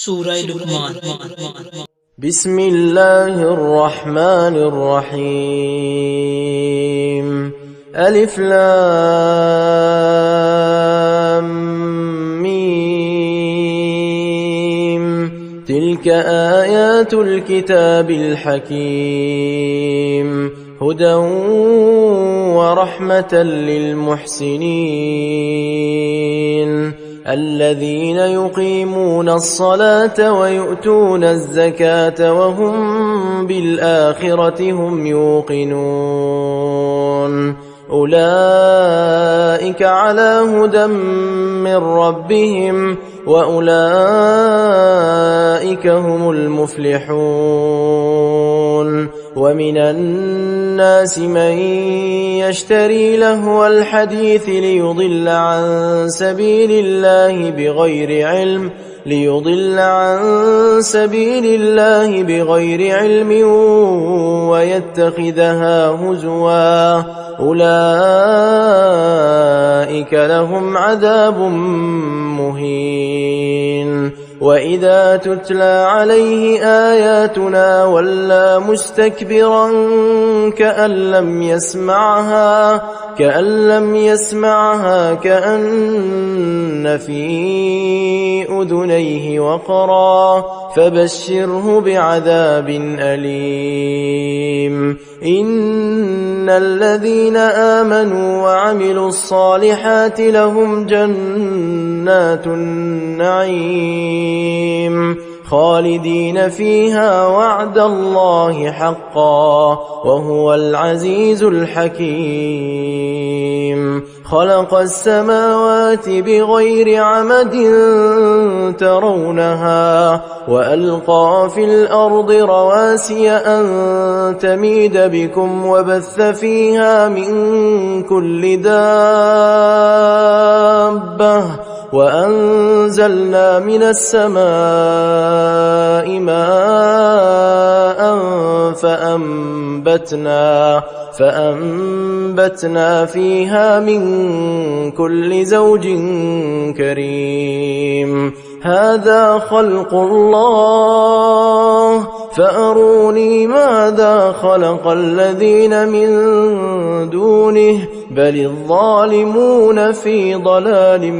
सूरह लुक़मान। बिस्मिल्लाहिर्रहमानिर्रहीम। अलिफ लाम मीम। तिल्क आयातुल किताबिल हकीम। हुदन व रहमतन लिलमुहसिनीन الذين يقيمون الصلاة ويؤتون الزكاة وهم بالآخرة هم يوقنون أولئك على هدى من ربهم وأولئك هم المفلحون ومن الناس من يشتري لهو الحديث ليضل عن سبيل الله بغير علم ويتخذها هزوا أولئك لهم عذاب مهين وإذا تتلى عليه آياتنا ولى مستكبرا كأن لم يسمعها كأن في أذنيه وقرا فبشره بعذاب أليم إن الذين آمنوا وعملوا الصالحات لهم جنات النعيم خالدين فيها وعد الله حقا وهو العزيز الحكيم خلق السماوات بغير عمد ترونها وألقى في الأرض رواسي أن تميد بكم وبث فيها من كل دابة وأنزلنا من السماء ماء فأنبتنا فيها من كل زوج كريم هذا خلق الله فأروني ماذا خلق الذين من دونه بل الظالمون في ضلال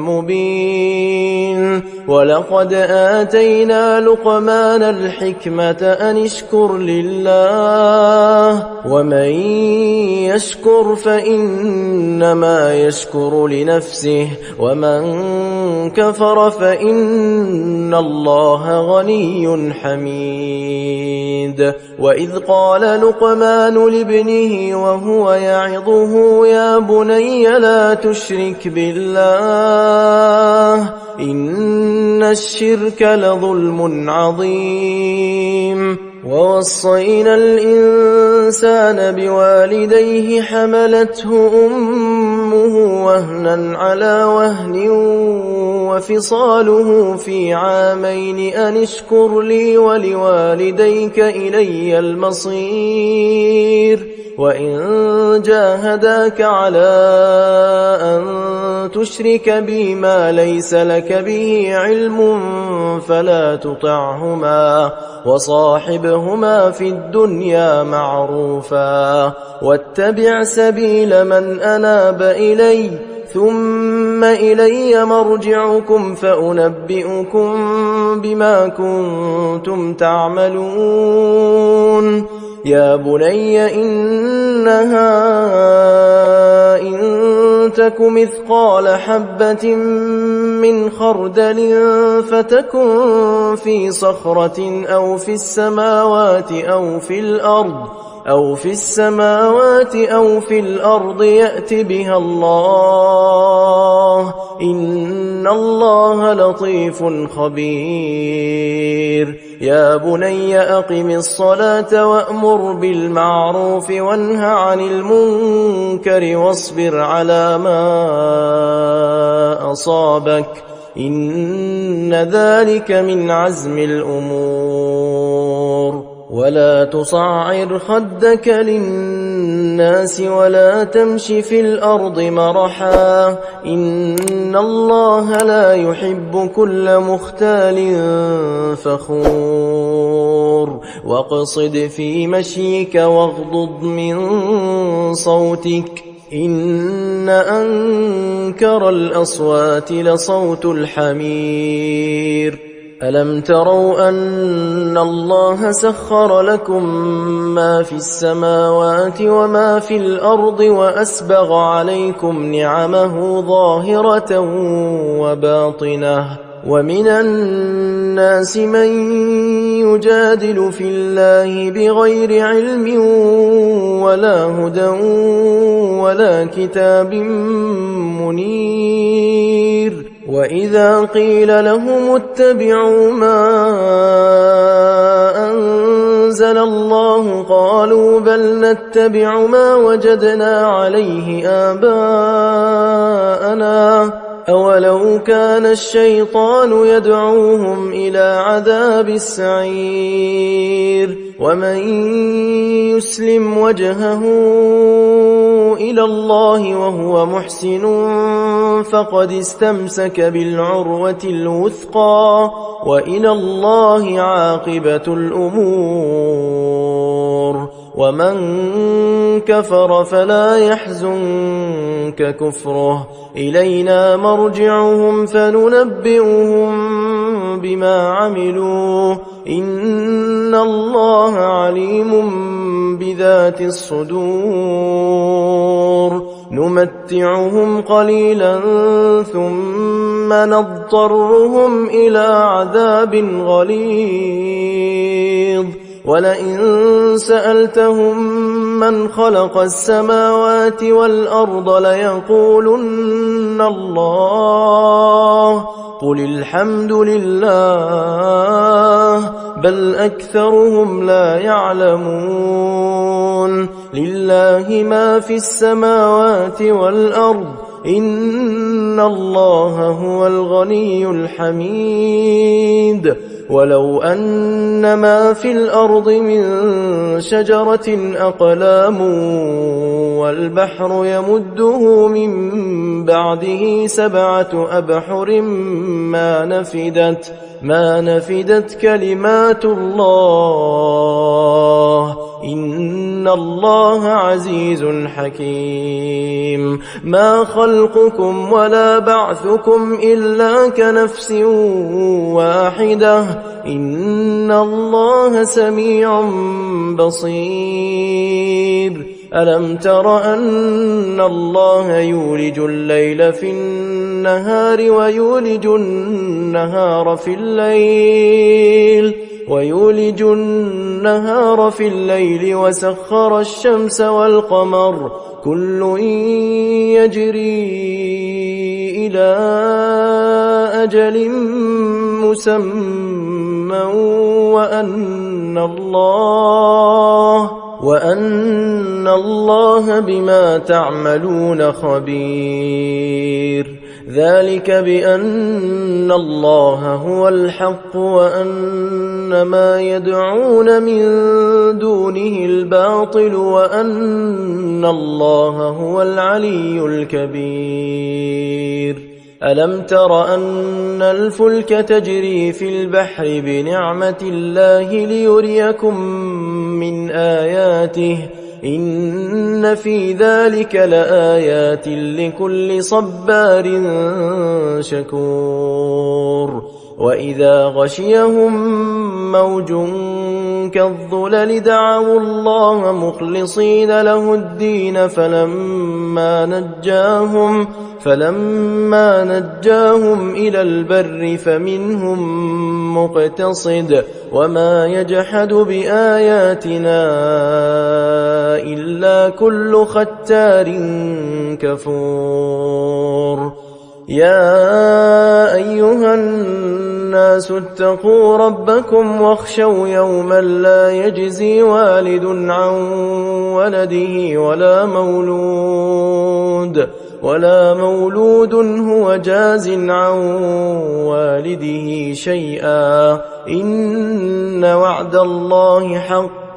مبين ولقد آتينا لقمان الحكمة أن اشكر لله ومن يشكر فإنما يشكر لنفسه ومن كفر فإن الله غني حميد وإذ قال لقمان لابنه وهو يعظه يا بني لا تشرك بالله إن الشرك لظلم عظيم ووصينا الإنسان بوالديه حملته أمه وهنا على وهن وفصاله في عامين أن اشكر لي ولوالديك إلي المصير وإن جاهداك على أن تشرك بي ما ليس لك به علم فلا تطعهما وصاحبهما في الدنيا معروفا واتبع سبيل من أناب إلي ثم إلي مرجعكم فأنبئكم بما كنتم تعملون يا بني إنها إن تك مثقال حبة من خردل فتكن في صخرة أو في السماوات أو في الأرض يأت بها الله إن الله لطيف خبير يا بني أقم الصلاة وأمر بالمعروف وانه عن المنكر واصبر على ما أصابك إن ذلك من عزم الأمور ولا تصعر خدك للناس الناس ولا تمش في الأرض مرحا إن الله لا يحب كل مختال فخور واقصد في مشيك واغضض من صوتك إن أنكر الأصوات لصوت الحمير ألم تروا أن الله سخر لكم ما في السماوات وما في الأرض وأسبغ عليكم نعمه ظاهرة وباطنة ومن الناس من يجادل في الله بغير علم ولا هدى ولا كتاب منير وإذا قيل لهم اتبعوا ما أنزل الله قالوا بل نتبع ما وجدنا عليه آباءنا أولو كان الشيطان يدعوهم إلى عذاب السعير ومن يسلم وجهه إلى الله وهو محسن فقد استمسك بالعروة الوثقى وإلى الله عاقبة الأمور ومن كفر فلا يحزنك كفره إلينا مرجعهم فننبئهم بما عملوا إن الله عليم بذات الصدور نمتعهم قليلا ثم نضطرهم إلى عذاب غليظ ولئن سألتهم من خلق السماوات والأرض ليقولن الله قل الحمد لله بل أكثرهم لا يعلمون لله ما في السماوات والأرض إن الله هو الغني الحميد ولو أن ما في الأرض من شجرة أقلام والبحر يمده من بعده 7 أبحر ما نفدت كلمات الله إن الله عزيز حكيم ما خلقكم ولا بعثكم إلا كنفس واحدة إن الله سميع بصير ألم تر أن الله يولج الليل في النهار ويولج النهار في الليل وسخر الشمس والقمر كل يجري إلى أجل مسمى وأن الله بما تعملون خبير ذلك بأن الله هو الحق وأن ما يدعون من دونه الباطل وأن الله هو العلي الكبير ألم تر أن الفلك تجري في البحر بنعمة الله ليريكم من آياته إن في ذلك لآيات لكل صبار شكور وإذا غشيهم موج كالظلل دعوا الله مخلصين له الدين فلما نجاهم إلى البر فمنهم مقتصد وما يجحد بآياتنا إلا كل ختار كفور يا أيها الناس اتقوا ربكم واخشوا يوما لا يجزي والد عن ولده ولا مولود هو جاز عن والده شيئا إن وعد الله حق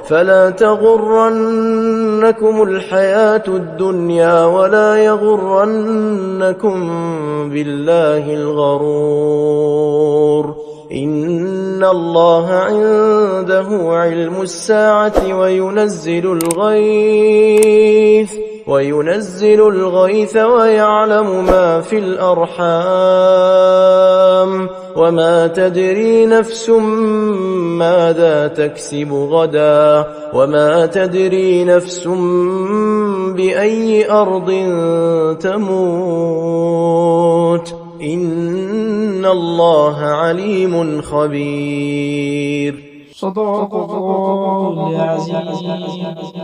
فلا تغرنكم الحياة الدنيا ولا يغرنكم بالله الغرور إن الله عنده علم الساعة وينزل الغيث ويعلم ما في الأرحام وما تدري نفس ماذا تكسب غدا وما تدري نفس بأي أرض تموت إن الله عليم خبير. صدق الله العظيم.